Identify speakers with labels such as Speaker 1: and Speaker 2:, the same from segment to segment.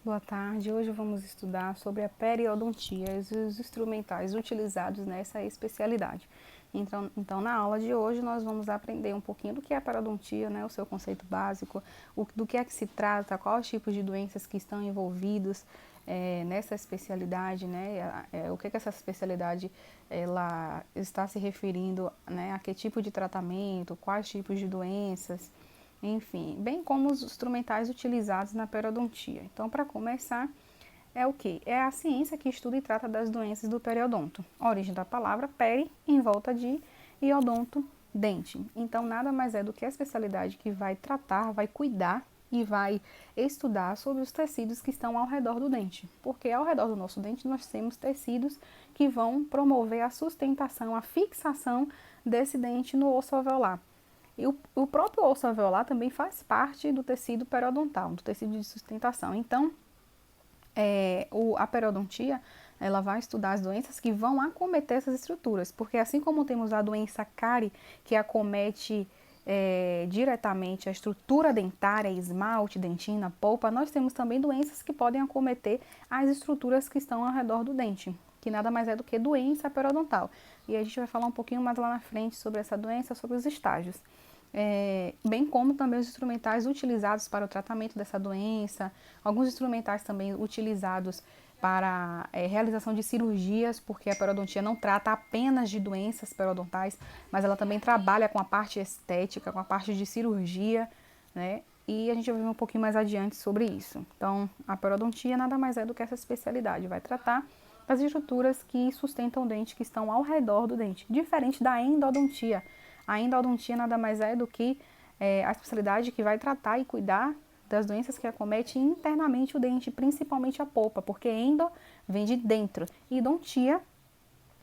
Speaker 1: Boa tarde, hoje vamos estudar sobre a periodontia e os instrumentais utilizados nessa especialidade. Então, na aula de hoje nós vamos aprender um pouquinho do que é a periodontia, né, o seu conceito básico, do que é que se trata, quais os tipos de doenças que estão envolvidos nessa especialidade, né, o que essa especialidade ela está se referindo, né, a que tipo de tratamento, quais tipos de doenças, enfim, bem como os instrumentais utilizados na periodontia. Então, para começar, é o que? É a ciência que estuda e trata das doenças do periodonto. A origem da palavra peri, em volta de, e odonto, dente. Então, nada mais é do que a especialidade que vai tratar, vai cuidar e vai estudar sobre os tecidos que estão ao redor do dente. Porque ao redor do nosso dente nós temos tecidos que vão promover a sustentação, a fixação desse dente no osso alveolar. E o próprio osso alveolar também faz parte do tecido periodontal, do tecido de sustentação. Então, a periodontia, ela vai estudar as doenças que vão acometer essas estruturas, porque assim como temos a doença cárie, que acomete diretamente a estrutura dentária, esmalte, dentina, polpa, nós temos também doenças que podem acometer as estruturas que estão ao redor do dente, que nada mais é do que doença periodontal. E a gente vai falar um pouquinho mais lá na frente sobre essa doença, sobre os estágios. Bem como também os instrumentais utilizados para o tratamento dessa doença, alguns instrumentais também utilizados para realização de cirurgias, porque a periodontia não trata apenas de doenças periodontais, mas ela também trabalha com a parte estética, com a parte de cirurgia, né? E a gente vai ver um pouquinho mais adiante sobre isso. Então, a periodontia nada mais é do que essa especialidade, vai tratar das estruturas que sustentam o dente, que estão ao redor do dente, diferente da endodontia. A endodontia nada mais é do que a especialidade que vai tratar e cuidar das doenças que acometem internamente o dente, principalmente a polpa, porque endo vem de dentro e odontia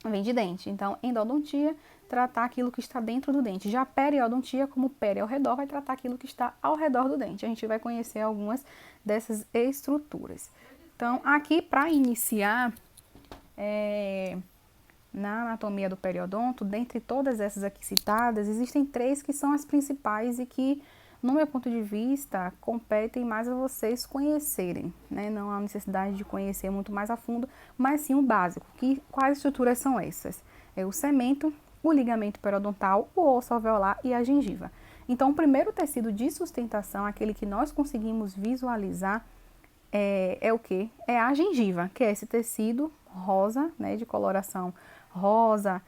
Speaker 1: vem de dente. Então, endodontia, tratar aquilo que está dentro do dente. Já a periodontia, como peri ao redor, vai tratar aquilo que está ao redor do dente. A gente vai conhecer algumas dessas estruturas. Então, aqui para iniciar, na anatomia do periodonto, dentre todas essas aqui citadas, existem três que são as principais e que, no meu ponto de vista, competem mais a vocês conhecerem, né? Não há necessidade de conhecer muito mais a fundo, mas sim o básico. Quais estruturas são essas? É o cemento, o ligamento periodontal, o osso alveolar e a gengiva. Então, o primeiro tecido de sustentação, aquele que nós conseguimos visualizar, é o que? É a gengiva, que é esse tecido rosa, né, de coloração rosa,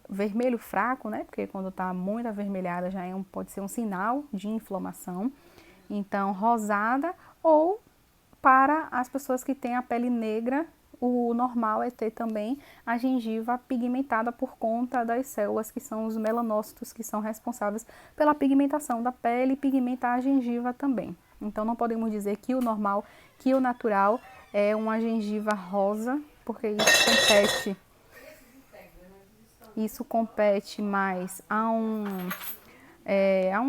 Speaker 1: vermelho fraco, né, porque quando está muito avermelhada já pode ser um sinal de inflamação. Então, rosada, ou para as pessoas que têm a pele negra, o normal é ter também a gengiva pigmentada por conta das células que são os melanócitos, que são responsáveis pela pigmentação da pele e pigmentar a gengiva também. Então não podemos dizer que o normal, que o natural é uma gengiva rosa, porque isso compete mais a um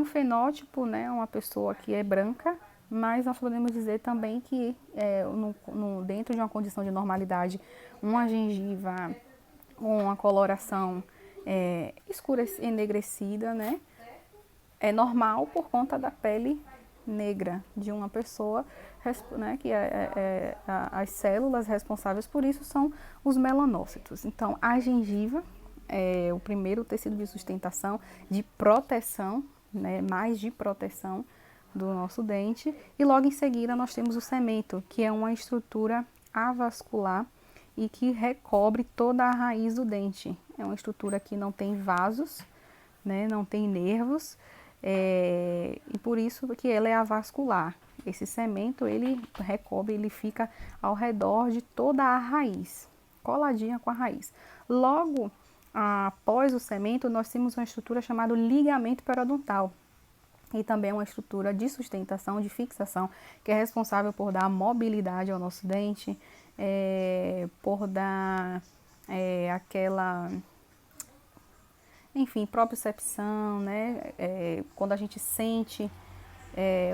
Speaker 1: fenótipo, né, uma pessoa que é branca, mas nós podemos dizer também que dentro de uma condição de normalidade, uma gengiva com uma coloração escura, enegrecida, né, é normal por conta da pele negra de uma pessoa, né, que as células responsáveis por isso são os melanócitos. Então, a gengiva é o primeiro tecido de sustentação, de proteção, né, mais de proteção do nosso dente. E logo em seguida nós temos o cemento, que é uma estrutura avascular e que recobre toda a raiz do dente. É uma estrutura que não tem vasos, né, não tem nervos, e por isso que ela é avascular. Esse cemento, ele recobre, ele fica ao redor de toda a raiz, coladinha com a raiz. Logo após o cemento, nós temos uma estrutura chamada ligamento periodontal, e também uma estrutura de sustentação, de fixação, que é responsável por dar mobilidade ao nosso dente, por dar aquela, enfim, propriocepção, né? Quando a gente sente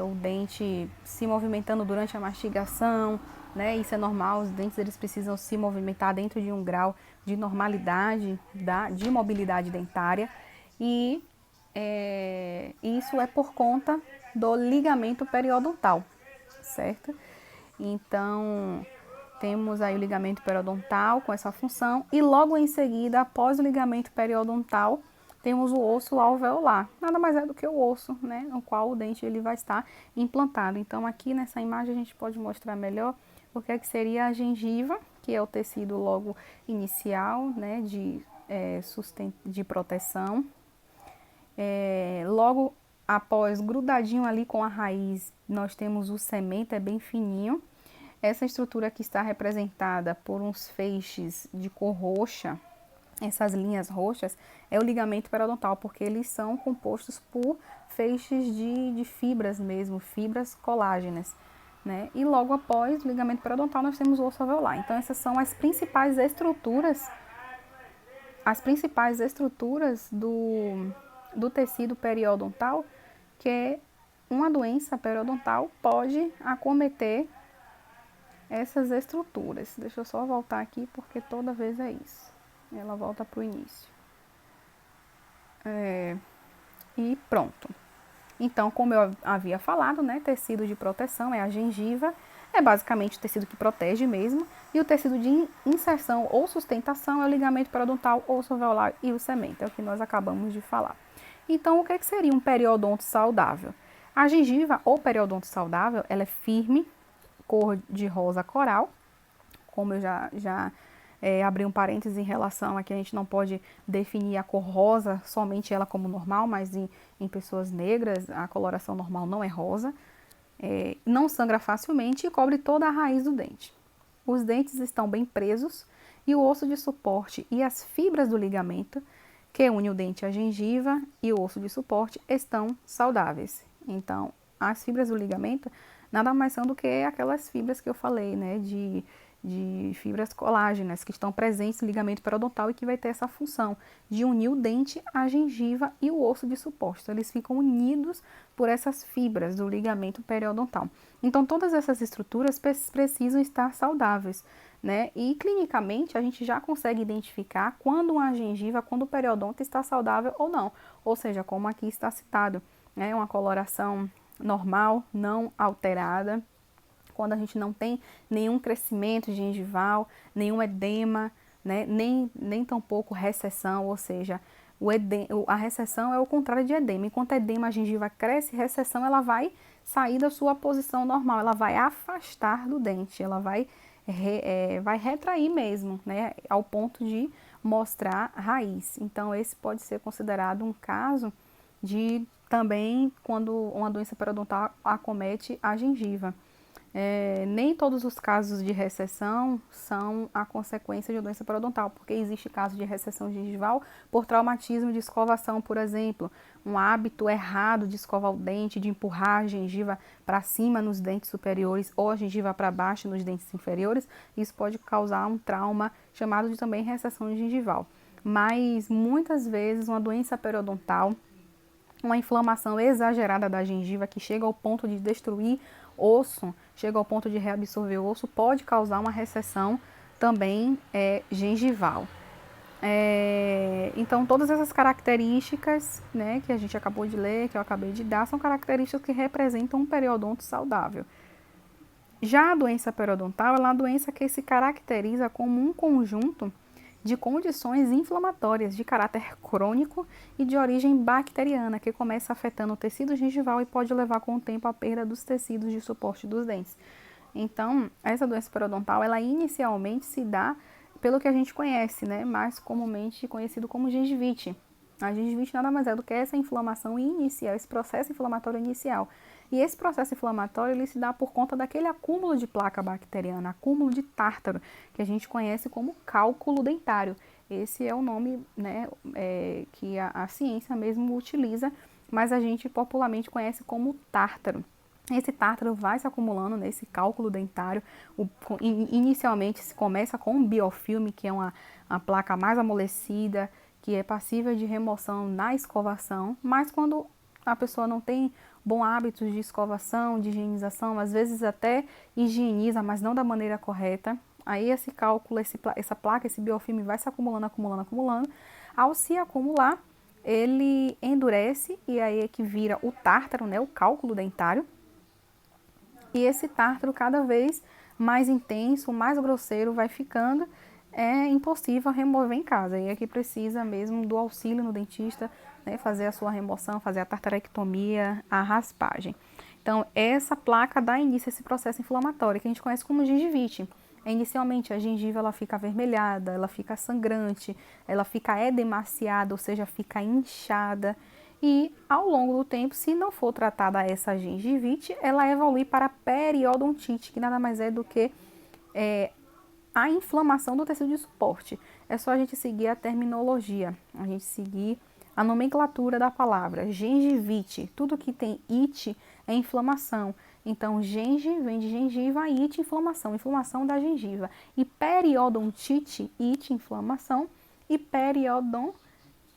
Speaker 1: o dente se movimentando durante a mastigação, né? Isso é normal, os dentes eles precisam se movimentar dentro de um grau de normalidade, de mobilidade dentária, e isso é por conta do ligamento periodontal, certo? Então, temos aí o ligamento periodontal com essa função e logo em seguida, após o ligamento periodontal, temos o osso alveolar. Nada mais é do que o osso, né, no qual o dente ele vai estar implantado. Então, aqui nessa imagem a gente pode mostrar melhor o que é que seria a gengiva, que é o tecido logo inicial, né, de proteção. Logo após, grudadinho ali com a raiz, nós temos o cemento, é bem fininho. Essa estrutura aqui está representada por uns feixes de cor roxa. Essas linhas roxas é o ligamento periodontal, porque eles são compostos por feixes de fibras mesmo, fibras colágenas, né? E logo após o ligamento periodontal nós temos o osso alveolar. Então essas são as principais estruturas do tecido periodontal, que uma doença periodontal pode acometer essas estruturas. Deixa eu só voltar aqui, porque toda vez é isso. Ela volta para o início. E pronto. Então, como eu havia falado, né, tecido de proteção é a gengiva, é basicamente o tecido que protege mesmo, e o tecido de inserção ou sustentação é o ligamento periodontal, osso alveolar e o cemento, é o que nós acabamos de falar. Então, o que seria um periodonto saudável? A gengiva ou periodonto saudável, ela é firme, cor de rosa coral, como eu já abri um parênteses em relação a que a gente não pode definir a cor rosa, somente ela como normal, mas em pessoas negras a coloração normal não é rosa. Não sangra facilmente e cobre toda a raiz do dente. Os dentes estão bem presos e o osso de suporte e as fibras do ligamento, que une o dente à gengiva e o osso de suporte, estão saudáveis. Então, as fibras do ligamento nada mais são do que aquelas fibras que eu falei, né, de fibras colágenas que estão presentes no ligamento periodontal e que vai ter essa função de unir o dente à gengiva e o osso de suporte. Então, eles ficam unidos por essas fibras do ligamento periodontal. Então, todas essas estruturas precisam estar saudáveis, né? E clinicamente a gente já consegue identificar quando uma gengiva, quando o periodonto está saudável ou não. Ou seja, como aqui está citado, né? Uma coloração normal, não alterada, quando a gente não tem nenhum crescimento gengival, nenhum edema, né? nem tampouco recessão, ou seja, a recessão é o contrário de edema. Enquanto edema a gengiva cresce, recessão ela vai sair da sua posição normal, ela vai afastar do dente, ela vai retrair mesmo, né? Ao ponto de mostrar raiz. Então esse pode ser considerado um caso de também quando uma doença periodontal acomete a gengiva. Nem todos os casos de recessão são a consequência de doença periodontal, porque existe caso de recessão gengival por traumatismo de escovação, por exemplo, um hábito errado de escovar o dente, de empurrar a gengiva para cima nos dentes superiores ou a gengiva para baixo nos dentes inferiores, isso pode causar um trauma chamado de também recessão gengival. Mas muitas vezes uma doença periodontal, uma inflamação exagerada da gengiva que chega ao ponto de destruir osso, chega ao ponto de reabsorver o osso, pode causar uma recessão também gengival. Então, todas essas características, né, que a gente acabou de ler, que eu acabei de dar, são características que representam um periodonto saudável. Já a doença periodontal, ela é uma doença que se caracteriza como um conjunto de condições inflamatórias de caráter crônico e de origem bacteriana, que começa afetando o tecido gengival e pode levar com o tempo à perda dos tecidos de suporte dos dentes. Então, essa doença periodontal, ela inicialmente se dá pelo que a gente conhece, né, mais comumente conhecido como gengivite. A gengivite nada mais é do que essa inflamação inicial, esse processo inflamatório inicial. E esse processo inflamatório ele se dá por conta daquele acúmulo de placa bacteriana, acúmulo de tártaro, que a gente conhece como cálculo dentário. Esse é o nome, né, que a ciência mesmo utiliza, mas a gente popularmente conhece como tártaro. Esse tártaro vai se acumulando nesse cálculo dentário. Inicialmente se começa com um biofilme, que é uma placa mais amolecida, que é passível de remoção na escovação, mas quando a pessoa não tem bons hábitos de escovação, de higienização, às vezes até higieniza, mas não da maneira correta, aí esse cálculo, essa placa, esse biofilme vai se acumulando, acumulando. Ao se acumular, ele endurece e aí é que vira o tártaro, né, o cálculo dentário. e esse tártaro cada vez mais intenso, mais grosseiro vai ficando, é impossível remover em casa. E aqui precisa mesmo do auxílio no dentista, né, fazer a sua remoção, fazer a tartarectomia, a raspagem. Então, essa placa dá início a esse processo inflamatório, que a gente conhece como gengivite. Inicialmente, a gengiva ela fica avermelhada, ela fica sangrante, ela fica edemaciada, ou seja, fica inchada. E, ao longo do tempo, se não for tratada essa gengivite, ela evolui para a periodontite, que nada mais é do que a inflamação do tecido de suporte. É só a gente seguir a terminologia, a gente seguir a nomenclatura da palavra. Gengivite, tudo que tem it é inflamação. Então, gengi vem de gengiva, it, inflamação, inflamação da gengiva. E periodontite, it, inflamação, e periodon,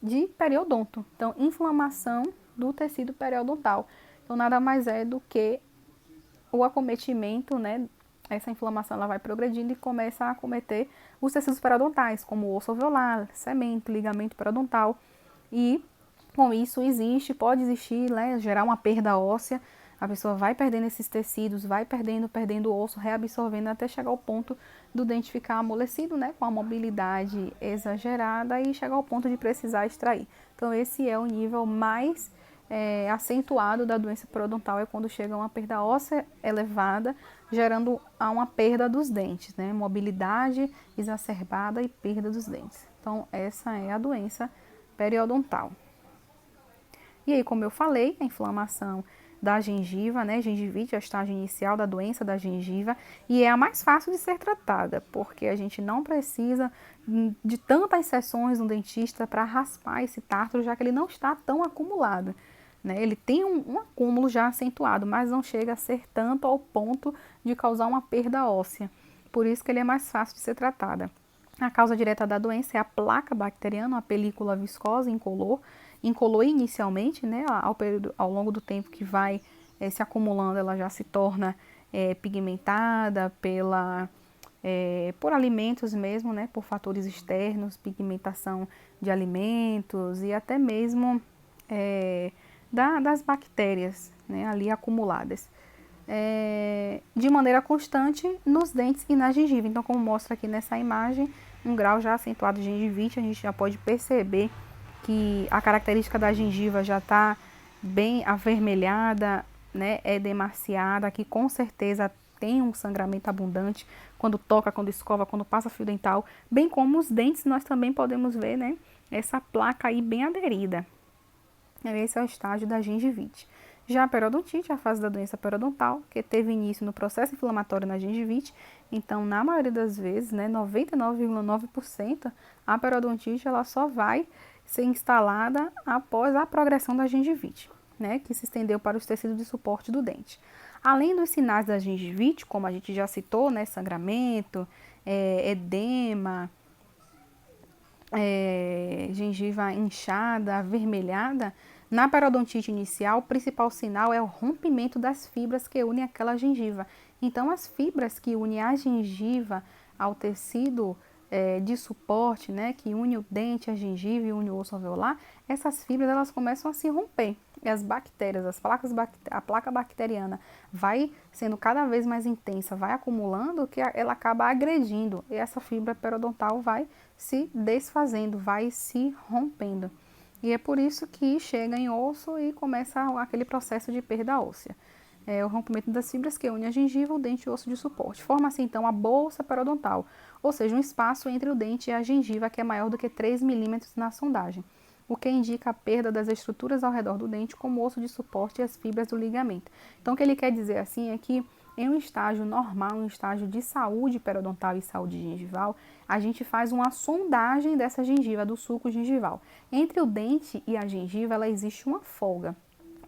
Speaker 1: de periodonto. Então, inflamação do tecido periodontal. Então, nada mais é do que o acometimento, né? Essa inflamação ela vai progredindo e começa a acometer os tecidos periodontais, como o osso alveolar, cemento, ligamento periodontal. E com isso pode existir, né, gerar uma perda óssea. A pessoa vai perdendo esses tecidos, vai perdendo o osso, reabsorvendo até chegar ao ponto do dente ficar amolecido, né, com a mobilidade exagerada e chegar ao ponto de precisar extrair. Então esse é o nível mais acentuado da doença periodontal, é quando chega a uma perda óssea elevada, gerando uma perda dos dentes, né? Mobilidade exacerbada e perda dos dentes. Então, essa é a doença periodontal. E aí, como eu falei, a inflamação da gengiva, né? Gengivite é o estágio inicial da doença da gengiva e é a mais fácil de ser tratada, porque a gente não precisa de tantas sessões no dentista para raspar esse tártaro, já que ele não está tão acumulado. Né? Ele tem um acúmulo já acentuado, mas não chega a ser tanto ao ponto de causar uma perda óssea. Por isso que ele é mais fácil de ser tratada. A causa direta da doença é a placa bacteriana, a película viscosa incolor. Incolor inicialmente, né? Ao longo do tempo que vai se acumulando, ela já se torna pigmentada por alimentos mesmo, né? Por fatores externos, pigmentação de alimentos e até mesmo das bactérias, né, ali acumuladas, de maneira constante nos dentes e na gengiva. Então, como mostra aqui nessa imagem, um grau já acentuado de gengivite, a gente já pode perceber que a característica da gengiva já está bem avermelhada, né, edemaciada, que com certeza tem um sangramento abundante quando toca, quando escova, quando passa fio dental, bem como os dentes nós também podemos ver, né, essa placa aí bem aderida. Esse é o estágio da gengivite. Já a periodontite é a fase da doença periodontal, que teve início no processo inflamatório na gengivite. Então, na maioria das vezes, né, 99,9%, a periodontite ela só vai ser instalada após a progressão da gengivite, né, que se estendeu para os tecidos de suporte do dente. Além dos sinais da gengivite, como a gente já citou, né, sangramento, edema, gengiva inchada, avermelhada, na periodontite inicial, o principal sinal é o rompimento das fibras que unem aquela gengiva. Então, as fibras que unem a gengiva ao tecido de suporte, né, que une o dente, a gengiva e une o osso alveolar, essas fibras elas começam a se romper. E as bactérias, a placa bacteriana vai sendo cada vez mais intensa, vai acumulando, que ela acaba agredindo. E essa fibra periodontal vai se desfazendo, vai se rompendo. E é por isso que chega em osso e começa aquele processo de perda óssea. O rompimento das fibras que une a gengiva, o dente e o osso de suporte. Forma-se então a bolsa periodontal, ou seja, um espaço entre o dente e a gengiva que é maior do que 3 milímetros na sondagem, o que indica a perda das estruturas ao redor do dente, como o osso de suporte e as fibras do ligamento. Então, o que ele quer dizer assim é que em um estágio normal, um estágio de saúde periodontal e saúde gengival, a gente faz uma sondagem dessa gengiva, do sulco gengival. Entre o dente e a gengiva, ela existe uma folga.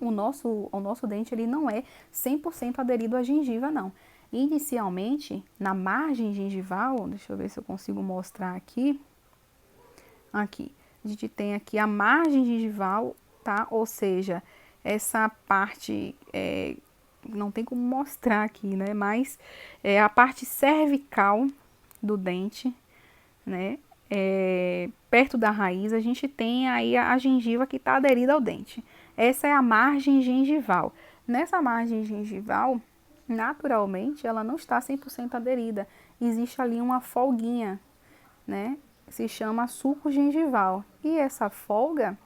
Speaker 1: O nosso dente ele não é 100% aderido à gengiva, não. Inicialmente, na margem gengival, deixa eu ver se eu consigo mostrar aqui. Aqui, a gente tem aqui a margem gengival, tá? Ou seja, essa parte, não tem como mostrar aqui, né? Mas a parte cervical do dente, né? Perto da raiz, a gente tem aí a gengiva que está aderida ao dente. Essa é a margem gengival. Nessa margem gengival, naturalmente ela não está 100% aderida. Existe ali uma folguinha, né? Se chama suco gengival. E essa folga,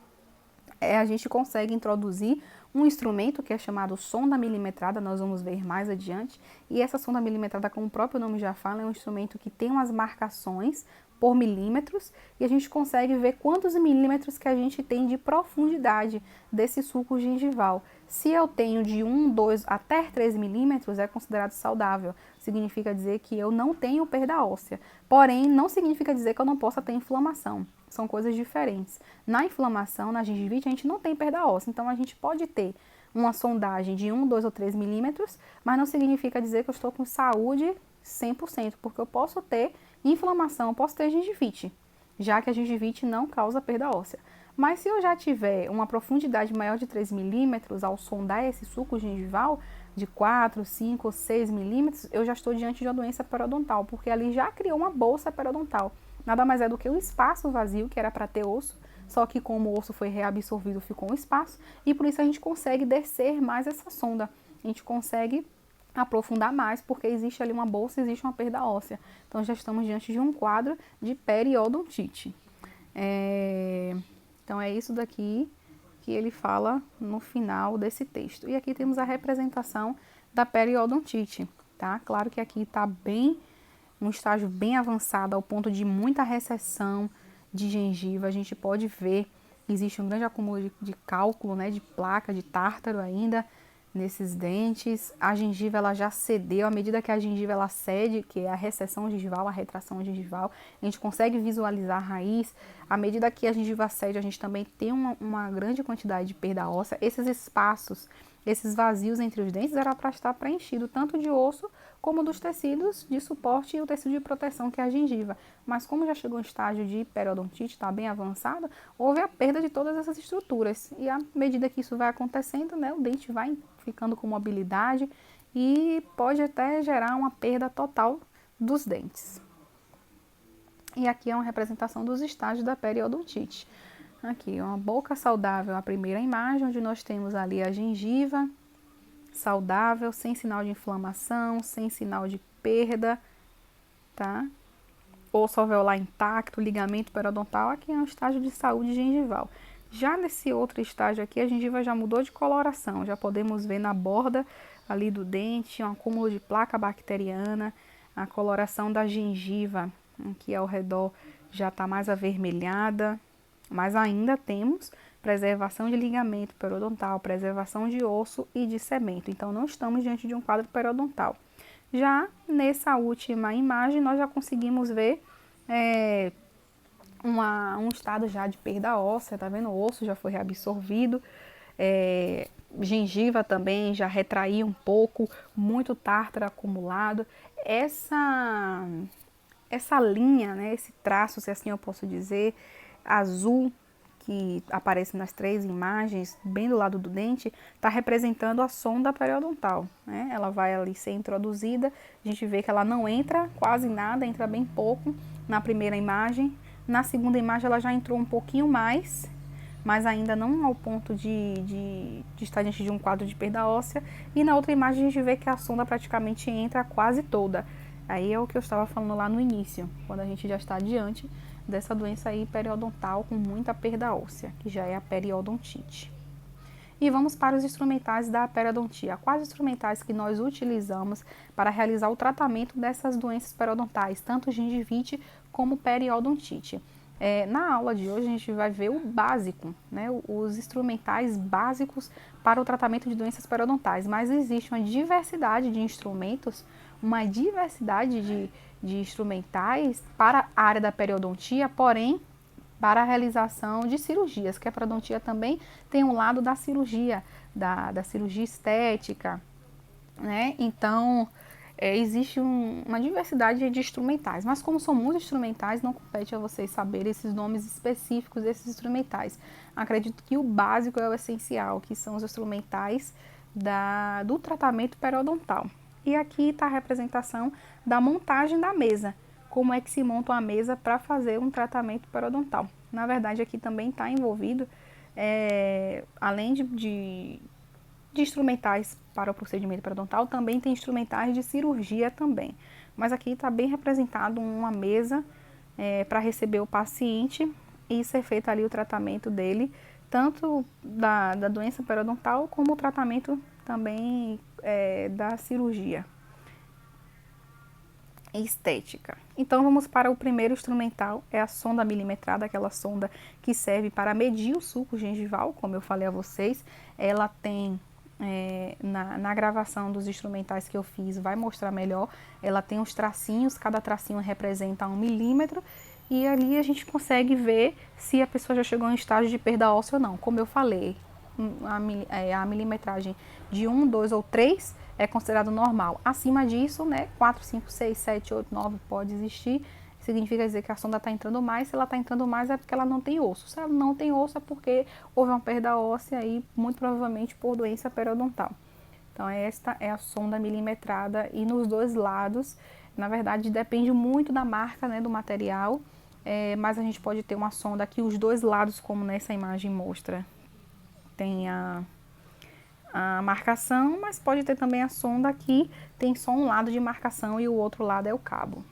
Speaker 1: a gente consegue introduzir um instrumento que é chamado sonda milimetrada, nós vamos ver mais adiante. E essa sonda milimetrada, como o próprio nome já fala, é um instrumento que tem umas marcações por milímetros e a gente consegue ver quantos milímetros que a gente tem de profundidade desse suco gengival. Se eu tenho de 1, 2 até 3 milímetros, é considerado saudável. Significa dizer que eu não tenho perda óssea. Porém, não significa dizer que eu não possa ter inflamação. São coisas diferentes. Na inflamação, na gengivite, a gente não tem perda óssea. Então, a gente pode ter uma sondagem de 1, 2 ou 3 milímetros, mas não significa dizer que eu estou com saúde 100%, porque eu posso ter inflamação, eu posso ter gengivite, já que a gengivite não causa perda óssea. Mas se eu já tiver uma profundidade maior de 3 milímetros ao sondar esse suco gengival, de 4, 5 ou 6 milímetros, eu já estou diante de uma doença periodontal, porque ali já criou uma bolsa periodontal. Nada mais é do que um espaço vazio, que era para ter osso, só que como o osso foi reabsorvido, ficou um espaço, e por isso a gente consegue descer mais essa sonda. A gente consegue aprofundar mais, porque existe ali uma bolsa, existe uma perda óssea. Então, já estamos diante de um quadro de periodontite. Então, é isso daqui que ele fala no final desse texto. E aqui temos a representação da periodontite, tá? Claro que aqui está um estágio bem avançado, ao ponto de muita recessão de gengiva. A gente pode ver, existe um grande acúmulo de cálculo, né, de placa, de tártaro ainda nesses dentes. A gengiva ela já cedeu, à medida que a gengiva ela cede, que é a recessão gengival, a retração gengival, a gente consegue visualizar a raiz. À medida que a gengiva cede, a gente também tem uma grande quantidade de perda óssea. Esses espaços, esses vazios entre os dentes era para estar preenchido tanto de osso como dos tecidos de suporte e o tecido de proteção que é a gengiva. Mas como já chegou um estágio de periodontite, está bem avançado, houve a perda de todas essas estruturas. E à medida que isso vai acontecendo, né, o dente vai ficando com mobilidade e pode até gerar uma perda total dos dentes. E aqui é uma representação dos estágios da periodontite. Aqui, uma boca saudável, a primeira imagem, onde nós temos ali a gengiva saudável, sem sinal de inflamação, sem sinal de perda, tá? Osso alveolar intacto, ligamento periodontal, aqui é um estágio de saúde gengival. Já nesse outro estágio aqui, a gengiva já mudou de coloração, já podemos ver na borda ali do dente, um acúmulo de placa bacteriana, a coloração da gengiva aqui ao redor já está mais avermelhada, mas ainda temos preservação de ligamento periodontal, preservação de osso e de cemento. Então, não estamos diante de um quadro periodontal. Já nessa última imagem, nós já conseguimos ver um estado já de perda óssea, tá vendo? O osso já foi reabsorvido, gengiva também já retraiu um pouco, muito tártaro acumulado. Essa linha, né, esse traço, se assim eu posso dizer, azul, que aparece nas 3 imagens, bem do lado do dente, está representando a sonda periodontal, né? Ela vai ali ser introduzida, a gente vê que ela não entra quase nada, entra bem pouco na primeira imagem. Na segunda imagem ela já entrou um pouquinho mais, mas ainda não ao ponto de estar diante de um quadro de perda óssea. E na outra imagem a gente vê que a sonda praticamente entra quase toda. Aí é o que eu estava falando lá no início, quando a gente já está diante dessa doença aí periodontal com muita perda óssea, que já é a periodontite. E vamos para os instrumentais da periodontia. Quais instrumentais que nós utilizamos para realizar o tratamento dessas doenças periodontais, tanto gengivite como periodontite? Na aula de hoje a gente vai ver o básico, né, os instrumentais básicos para o tratamento de doenças periodontais, mas existe uma diversidade de instrumentos, uma diversidade de instrumentais para a área da periodontia, porém para a realização de cirurgias, que a periodontia também tem um lado da cirurgia, da cirurgia estética, né? Então, existe uma diversidade de instrumentais, mas como são muitos instrumentais, não compete a vocês saberem esses nomes específicos desses instrumentais. Acredito que o básico é o essencial, que são os instrumentais do tratamento periodontal. E aqui está a representação da montagem da mesa, como é que se monta uma mesa para fazer um tratamento periodontal. Na verdade, aqui também está envolvido, além de instrumentais para o procedimento periodontal, também tem instrumentais de cirurgia também. Mas aqui está bem representado uma mesa para receber o paciente e ser feito ali o tratamento dele, tanto da doença periodontal como o tratamento também da cirurgia estética. Então vamos para o primeiro instrumental, é a sonda milimetrada, aquela sonda que serve para medir o sulco gengival, como eu falei a vocês. Ela tem, na gravação dos instrumentais que eu fiz, vai mostrar melhor, ela tem os tracinhos, cada tracinho representa 1 milímetro, e ali a gente consegue ver se a pessoa já chegou em estágio de perda óssea ou não. Como eu falei, a milimetragem de 1, 2 ou 3 é considerado normal. Acima disso, né, 4, 5, 6, 7, 8, 9 pode existir. Significa dizer que a sonda está entrando mais. Se ela está entrando mais é porque ela não tem osso. Se ela não tem osso é porque houve uma perda óssea e muito provavelmente por doença periodontal. Então esta é a sonda milimetrada e nos dois lados, na verdade depende muito da marca, né, do material, mas a gente pode ter uma sonda aqui, os dois lados, como nessa imagem mostra, tem a marcação, mas pode ter também a sonda aqui, tem só um lado de marcação e o outro lado é o cabo.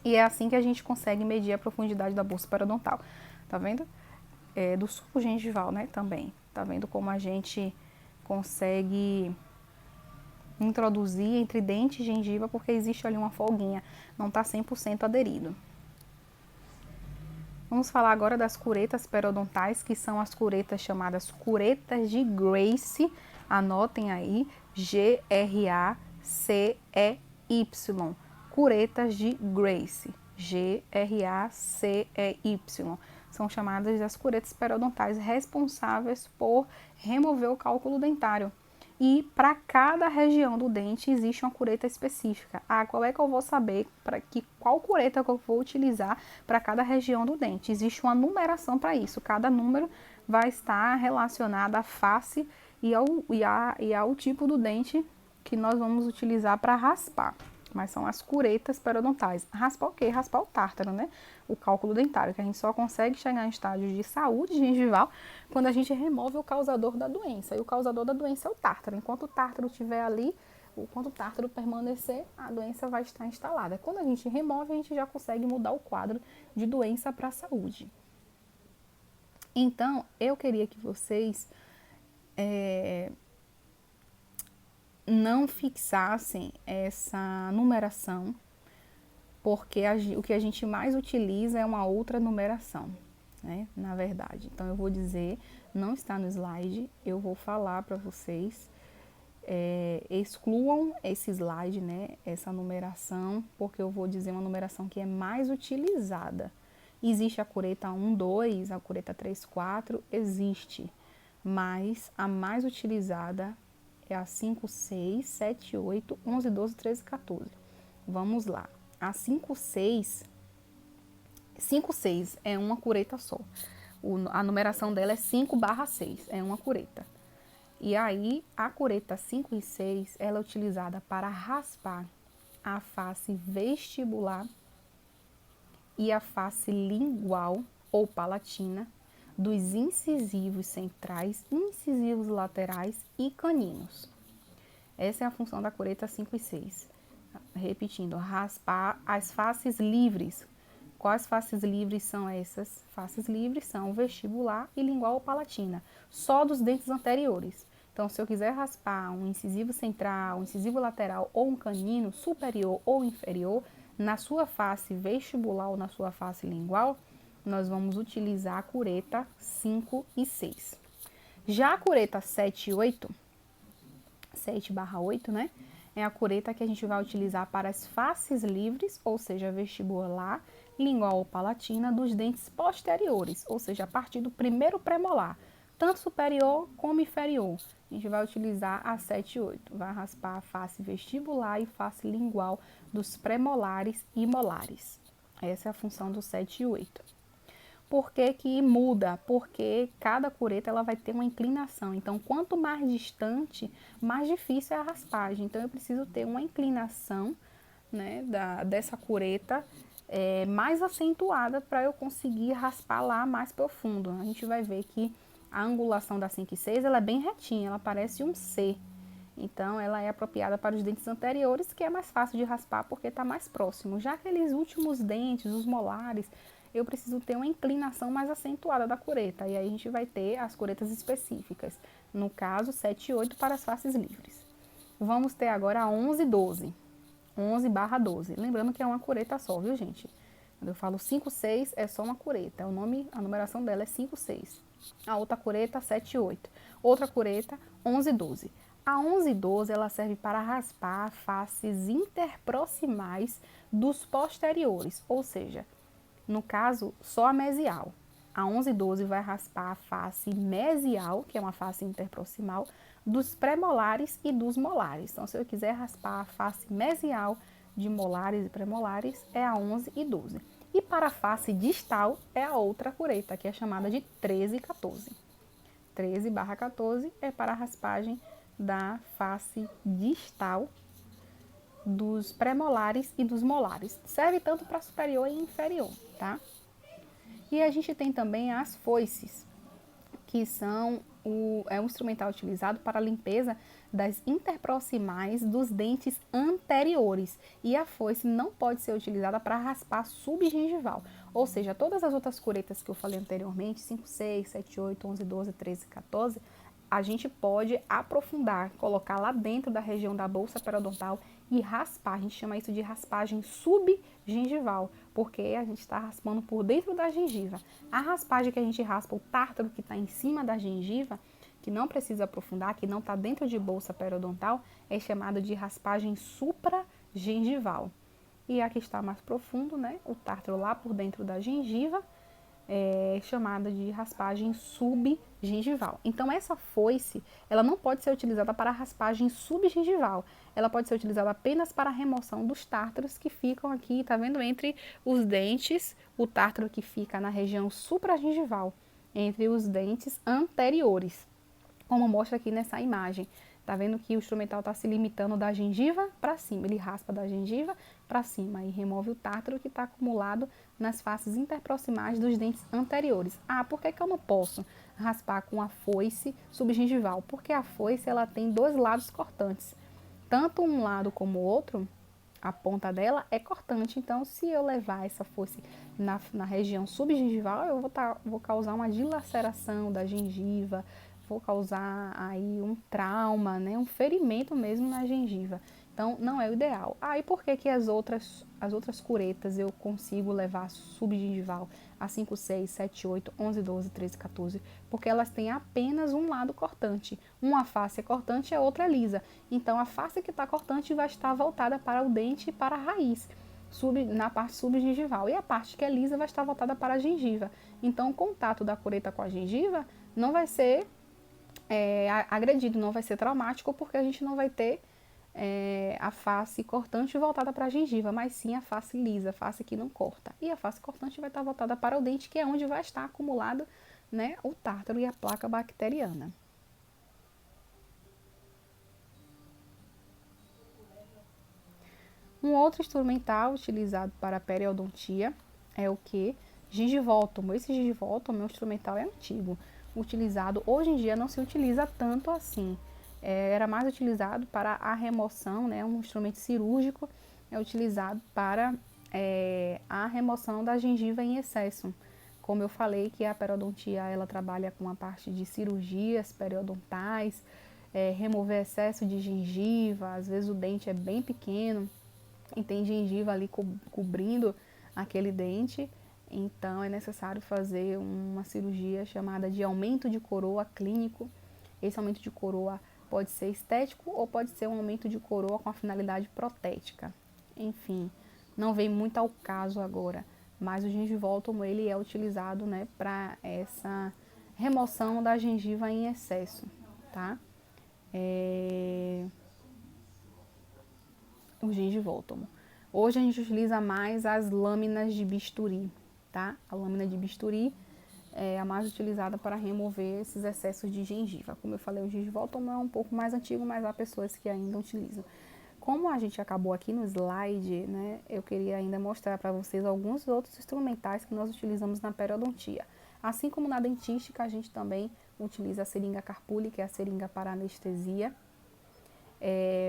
Speaker 1: E é assim que a gente consegue medir a profundidade da bolsa periodontal. Tá vendo? Do sulco gengival, né, também. Tá vendo como a gente consegue introduzir entre dente e gengiva, porque existe ali uma folguinha, não tá 100% aderido. Vamos falar agora das curetas periodontais, que são as curetas chamadas curetas de Grace. Anotem aí, G-R-A-C-E-Y. Curetas de Grace, G-R-A-C-E-Y. São chamadas das curetas periodontais responsáveis por remover o cálculo dentário. E para cada região do dente existe uma cureta específica. Qual é que eu vou saber qual cureta que eu vou utilizar para cada região do dente? Existe uma numeração para isso. Cada número vai estar relacionado à face e ao tipo do dente que nós vamos utilizar para raspar. Mas são as curetas periodontais. Raspar o quê? Raspar o tártaro, né? O cálculo dentário, que a gente só consegue chegar em estágio de saúde gengival quando a gente remove o causador da doença. E o causador da doença é o tártaro. Enquanto o tártaro estiver ali, enquanto o tártaro permanecer, a doença vai estar instalada. Quando a gente remove, a gente já consegue mudar o quadro de doença para saúde. Então, eu queria que vocês não fixassem essa numeração, porque o que a gente mais utiliza é uma outra numeração, né, na verdade. Então eu vou dizer, não está no slide, eu vou falar para vocês, excluam esse slide, né, essa numeração, porque eu vou dizer uma numeração que é mais utilizada. Existe a cureta 1, 2, a cureta 3, 4, existe, mas a mais utilizada é a 5, 6, 7, 8, 11, 12, 13, 14. Vamos lá. A 5, 6 é uma cureta só. A numeração dela é 5/6, é uma cureta. E aí, a cureta 5 e 6, ela é utilizada para raspar a face vestibular e a face lingual ou palatina dos incisivos centrais, incisivos laterais e caninos. Essa é a função da cureta 5 e 6. Repetindo, raspar as faces livres. Quais faces livres são essas? Faces livres são vestibular e lingual ou palatina, só dos dentes anteriores. Então, se eu quiser raspar um incisivo central, um incisivo lateral ou um canino superior ou inferior, na sua face vestibular ou na sua face lingual, nós vamos utilizar a cureta 5 e 6. Já a cureta 7 e 8, 7/8, né? É a cureta que a gente vai utilizar para as faces livres, ou seja, vestibular, lingual ou palatina, dos dentes posteriores, ou seja, a partir do primeiro premolar, tanto superior como inferior. A gente vai utilizar a 7 e 8. Vai raspar a face vestibular e face lingual dos premolares e molares. Essa é a função do 7 e 8. Por que que muda? Porque cada cureta ela vai ter uma inclinação. Então, quanto mais distante, mais difícil é a raspagem. Então, eu preciso ter uma inclinação, né, dessa cureta mais acentuada para eu conseguir raspar lá mais profundo. A gente vai ver que a angulação da 5 e 6 ela é bem retinha, ela parece um C. Então, ela é apropriada para os dentes anteriores, que é mais fácil de raspar porque está mais próximo. Já aqueles últimos dentes, os molares, eu preciso ter uma inclinação mais acentuada da cureta. E aí a gente vai ter as curetas específicas. No caso, 7 e 8 para as faces livres. Vamos ter agora a 11 e 12. 11/12. Lembrando que é uma cureta só, viu, gente? Quando eu falo 5, 6, é só uma cureta. O nome, a numeração dela é 5, 6. A outra cureta, 7 e 8. Outra cureta, 11 e 12. A 11 e 12, ela serve para raspar faces interproximais dos posteriores, ou seja, no caso, só a mesial. A 11 e 12 vai raspar a face mesial, que é uma face interproximal, dos premolares e dos molares. Então, se eu quiser raspar a face mesial de molares e premolares, é a 11 e 12. E para a face distal, é a outra cureta, que é chamada de 13 e 14. 13/14 é para a raspagem da face distal dos premolares e dos molares. Serve tanto para superior e inferior, tá? E a gente tem também as foices, que são um instrumental utilizado para a limpeza das interproximais dos dentes anteriores. E a foice não pode ser utilizada para raspar subgengival. Ou seja, todas as outras curetas que eu falei anteriormente, 5, 6, 7, 8, 11, 12, 13, 14, a gente pode aprofundar, colocar lá dentro da região da bolsa periodontal e raspar. A gente chama isso de raspagem subgengival, porque a gente está raspando por dentro da gengiva. A raspagem que a gente raspa, o tártaro que está em cima da gengiva, que não precisa aprofundar, que não está dentro de bolsa periodontal, é chamado de raspagem supragengival. E a que está mais profundo, né, o tártaro lá por dentro da gengiva, é chamada de raspagem subgengival. Então, essa foice, ela não pode ser utilizada para raspagem subgengival. Ela pode ser utilizada apenas para a remoção dos tártaros que ficam aqui, tá vendo? Entre os dentes, o tártaro que fica na região supragengival, entre os dentes anteriores, como mostra aqui nessa imagem. Tá vendo que o instrumental está se limitando da gengiva para cima. Ele raspa da gengiva para cima e remove o tártaro que está acumulado nas faces interproximais dos dentes anteriores. Ah, por que eu não posso raspar com a foice subgengival? Porque a foice ela tem dois lados cortantes. Tanto um lado como o outro, a ponta dela é cortante. Então, se eu levar essa foice na região subgengival, eu vou causar uma dilaceração da gengiva, vou causar aí um trauma, né, um ferimento mesmo na gengiva. Então, não é o ideal. E por que as outras curetas eu consigo levar subgengival a 5, 6, 7, 8, 11, 12, 13, 14? Porque elas têm apenas um lado cortante. Uma face é cortante e a outra é lisa. Então, a face que está cortante vai estar voltada para o dente e para a raiz, na parte subgengival. E a parte que é lisa vai estar voltada para a gengiva. Então, o contato da cureta com a gengiva não vai ser agredido, não vai ser traumático, porque a gente não vai ter a face cortante voltada para a gengiva, mas sim a face lisa, a face que não corta. E a face cortante vai estar voltada para o dente, que é onde vai estar acumulado, né, o tártaro e a placa bacteriana. Um outro instrumental utilizado para a periodontia é o que? Gengivótomo. Esse gengivótomo, instrumental é antigo, utilizado, hoje em dia não se utiliza tanto assim. Era mais utilizado para a remoção, né, um instrumento cirúrgico, é utilizado para a remoção da gengiva em excesso. Como eu falei que a periodontia ela trabalha com a parte de cirurgias periodontais, remover excesso de gengiva, às vezes o dente é bem pequeno e tem gengiva ali cobrindo aquele dente. Então, é necessário fazer uma cirurgia chamada de aumento de coroa clínico. Esse aumento de coroa pode ser estético ou pode ser um aumento de coroa com a finalidade protética. Enfim, não vem muito ao caso agora, mas o gengivótomo ele é utilizado, né, para essa remoção da gengiva em excesso, tá? O gengivótomo. Hoje a gente utiliza mais as lâminas de bisturi, tá? A lâmina de bisturi é a mais utilizada para remover esses excessos de gengiva. Como eu falei, o gengivótomo é um pouco mais antigo, mas há pessoas que ainda utilizam. Como a gente acabou aqui no slide, né, eu queria ainda mostrar para vocês alguns outros instrumentais que nós utilizamos na periodontia. Assim como na dentística, a gente também utiliza a seringa Carpuli, que é a seringa para anestesia,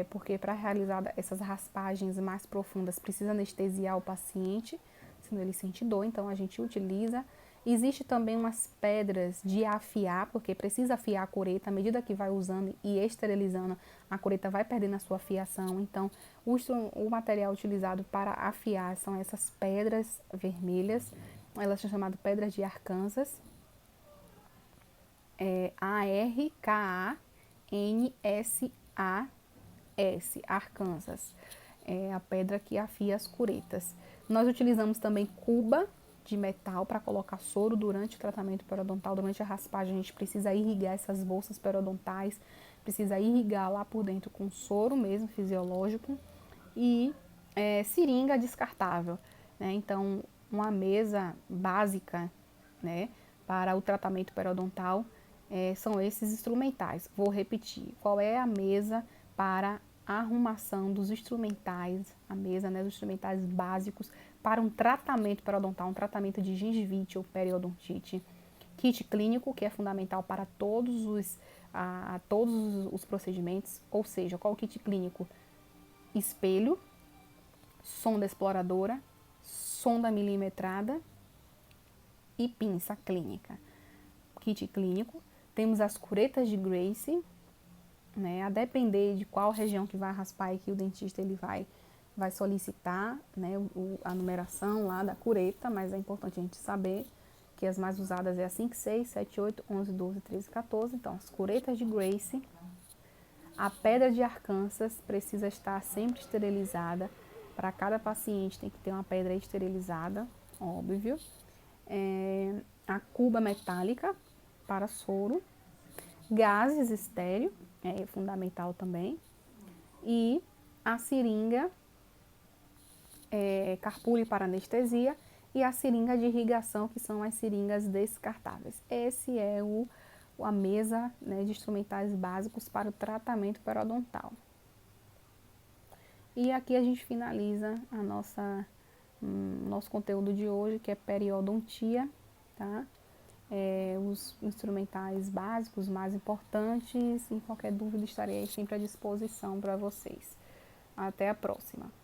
Speaker 1: porque para realizar essas raspagens mais profundas precisa anestesiar o paciente, senão ele sente dor, então a gente utiliza. Existe também umas pedras de afiar, porque precisa afiar a cureta, à medida que vai usando e esterilizando, a cureta vai perdendo a sua afiação. Então, o material utilizado para afiar são essas pedras vermelhas, elas são chamadas pedras de Arkansas, Arkansas, Arkansas, é a pedra que afia as curetas. Nós utilizamos também cuba de metal para colocar soro durante o tratamento periodontal. Durante a raspagem a gente precisa irrigar essas bolsas periodontais, precisa irrigar lá por dentro com soro mesmo, fisiológico, e seringa descartável, né? Então, uma mesa básica, né, para o tratamento periodontal são esses instrumentais. Vou repetir, qual é a mesa para a arrumação dos instrumentais, a mesa, né, dos instrumentais básicos para um tratamento periodontal, um tratamento de gengivite ou periodontite. Kit clínico, que é fundamental para todos os procedimentos, ou seja, qual o kit clínico? Espelho, sonda exploradora, sonda milimetrada e pinça clínica. Kit clínico. Temos as curetas de Gracie, né? A depender de qual região que vai raspar e que o dentista ele vai solicitar, né, a numeração lá da cureta, mas é importante a gente saber que as mais usadas é a 5, 6, 7, 8, 11, 12, 13, 14. Então, as curetas de Gracie. A pedra de Arkansas precisa estar sempre esterilizada. Para cada paciente tem que ter uma pedra esterilizada, óbvio. A cuba metálica para soro. Gases estéreo, é fundamental também. E a seringa Carpuli para anestesia e a seringa de irrigação, que são as seringas descartáveis. Esse é a mesa, né, de instrumentais básicos para o tratamento periodontal. E aqui a gente finaliza nosso conteúdo de hoje, que é periodontia, tá? Os instrumentais básicos mais importantes, e qualquer dúvida estarei sempre à disposição para vocês. Até a próxima!